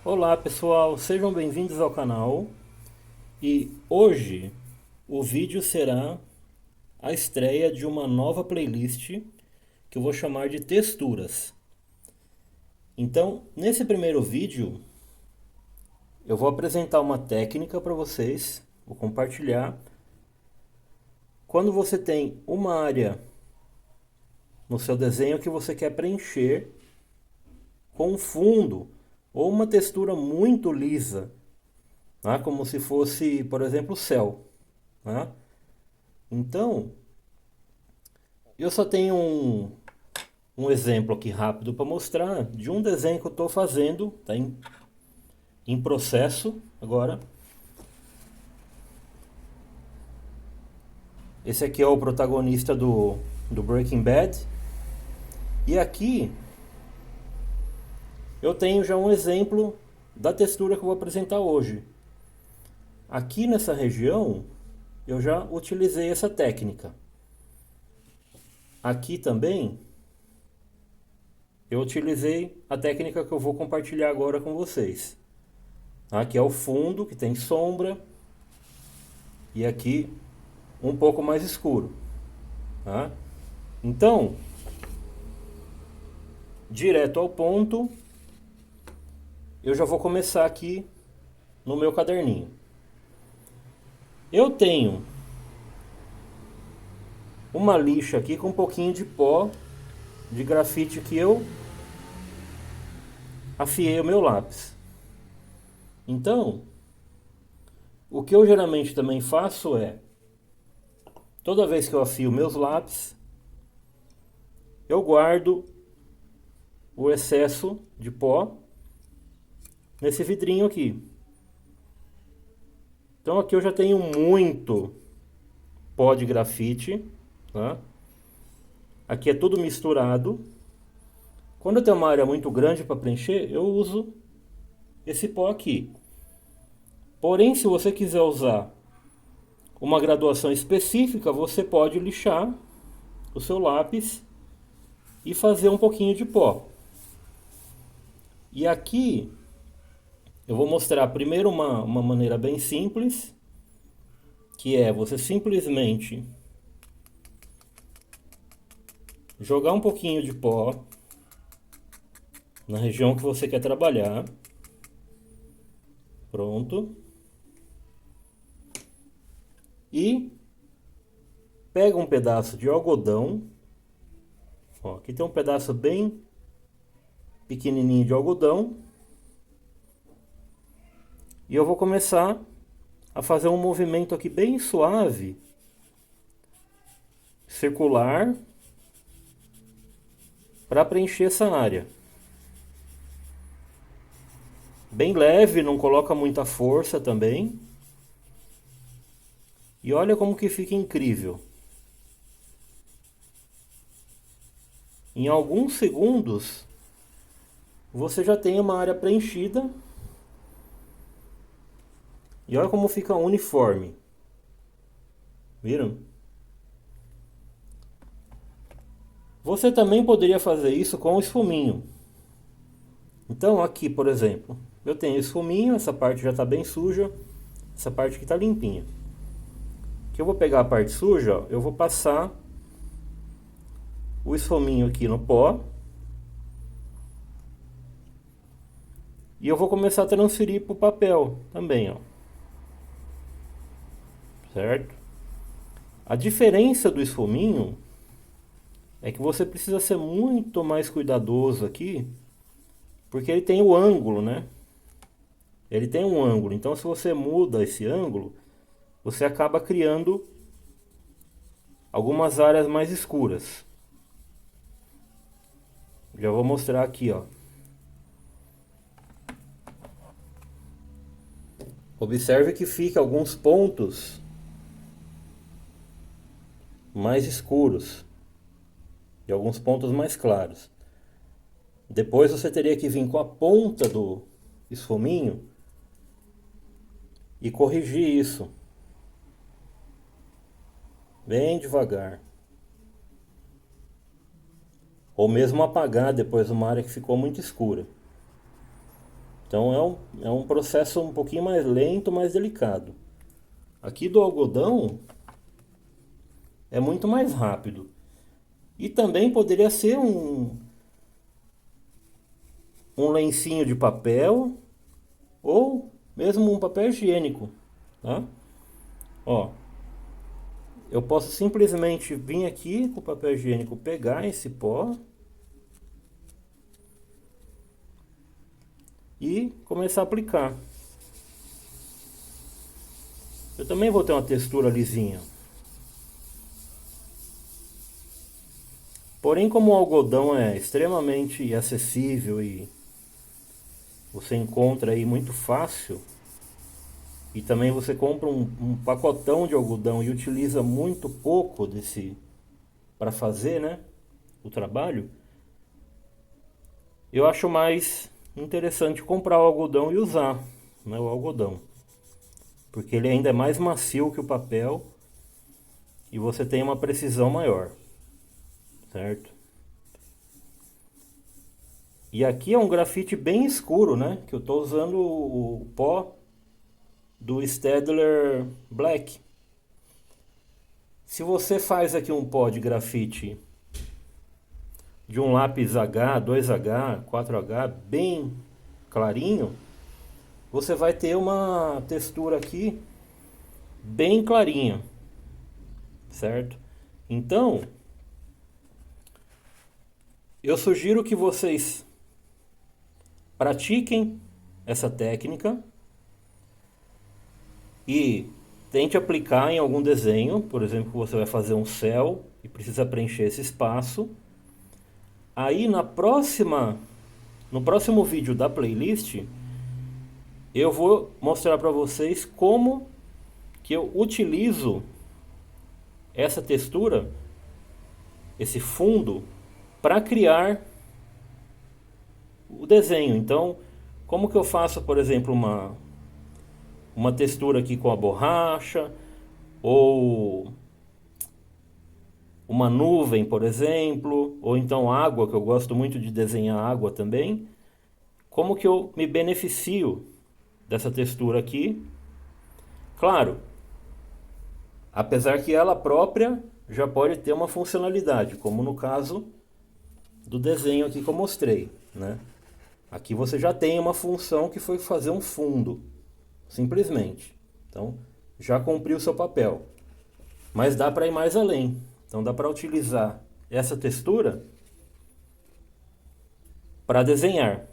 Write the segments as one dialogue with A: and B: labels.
A: Olá pessoal, sejam bem-vindos ao canal e hoje o vídeo será a estreia de uma nova playlist que eu vou chamar de texturas. Então, nesse primeiro vídeo, eu vou apresentar uma técnica para vocês, vou compartilhar. Quando você tem uma área no seu desenho que você quer preencher com um fundo ou uma textura muito lisa, né? Como se fosse, por exemplo, o céu, né? Então, eu só tenho um exemplo aqui rápido para mostrar de um desenho que eu estou fazendo, tá em processo agora. Esse aqui é o protagonista do Breaking Bad. E aqui eu tenho já um exemplo da textura que eu vou apresentar hoje. Aqui nessa região eu já utilizei essa técnica. Aqui também eu utilizei a técnica que eu vou compartilhar agora com vocês. Aqui é o fundo que tem sombra e aqui um pouco mais escuro, tá? Então, direto ao ponto, eu já vou começar aqui no meu caderninho. Eu tenho uma lixa aqui com um pouquinho de pó de grafite que eu afiei o meu lápis. Então, o que eu geralmente também faço é, toda vez que eu afio meus lápis, eu guardo o excesso de pó nesse vidrinho aqui. Então aqui eu já tenho muito pó de grafite, tá? Aqui é tudo misturado. Quando eu tenho uma área muito grande para preencher, eu uso esse pó aqui. Porém, se você quiser usar uma graduação específica, você pode lixar o seu lápis e fazer um pouquinho de pó. E aqui eu vou mostrar primeiro uma maneira bem simples, que é você simplesmente jogar um pouquinho de pó na região que você quer trabalhar. Pronto. E pega um pedaço de algodão. Ó, aqui tem um pedaço bem pequenininho de algodão. E eu vou começar a fazer um movimento aqui bem suave, circular, para preencher essa área. Bem leve, não coloca muita força também. E olha como que fica incrível. Em alguns segundos, você já tem uma área preenchida. E olha como fica uniforme. Viram? Você também poderia fazer isso com o esfuminho. Então aqui, por exemplo, eu tenho esfuminho, essa parte já está bem suja, essa parte aqui está limpinha. Que eu vou pegar a parte suja, ó, eu vou passar o esfuminho aqui no pó. E eu vou começar a transferir para o papel também, ó. Certo? A diferença do esfuminho é que você precisa ser muito mais cuidadoso aqui, porque ele tem o ângulo, né? Ele tem um ângulo, então se você muda esse ângulo, você acaba criando algumas áreas mais escuras. Já vou mostrar aqui, ó. Observe que fica alguns pontos mais escuros e alguns pontos mais claros. Depois você teria que vir com a ponta do esfuminho e corrigir isso bem devagar. Ou mesmo apagar depois uma área que ficou muito escura. Então é um processo um pouquinho mais lento, mais delicado. Aqui do algodão é muito mais rápido. E também poderia ser um lencinho de papel ou mesmo um papel higiênico, tá? Ó, eu posso simplesmente vir aqui com o papel higiênico, pegar esse pó e começar a aplicar. Eu também vou ter uma textura lisinha. Porém, como o algodão é extremamente acessível e você encontra aí muito fácil, e também você compra um pacotão de algodão e utiliza muito pouco desse para fazer, né, o trabalho, eu acho mais interessante comprar o algodão e usar, né, o algodão, porque ele ainda é mais macio que o papel e você tem uma precisão maior, certo? E aqui é um grafite bem escuro, né, que eu estou usando o pó do Staedtler Black. Se você faz aqui um pó de grafite de um lápis H, 2H, 4H bem clarinho, você vai ter uma textura aqui bem clarinha, certo? Então, eu sugiro que vocês pratiquem essa técnica e tente aplicar em algum desenho. Por exemplo, você vai fazer um céu e precisa preencher esse espaço. Aí no próximo vídeo da playlist, eu vou mostrar para vocês como que eu utilizo essa textura, esse fundo, para criar o desenho. Então, como que eu faço, por exemplo, uma textura aqui com a borracha, ou uma nuvem, por exemplo, ou então água, que eu gosto muito de desenhar água também. Como que eu me beneficio dessa textura aqui? Claro, apesar que ela própria já pode ter uma funcionalidade, como no caso do desenho aqui que eu mostrei, né? Aqui você já tem uma função que foi fazer um fundo, simplesmente. Então, já cumpriu o seu papel. Mas dá para ir mais além. Então, dá para utilizar essa textura para desenhar.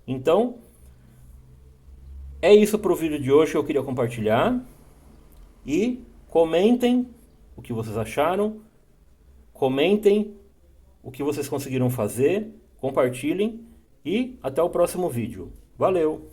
A: Então, é isso para o vídeo de hoje que eu queria compartilhar. E comentem o que vocês acharam. Comentem o que vocês conseguiram fazer. Compartilhem. E até o próximo vídeo. Valeu!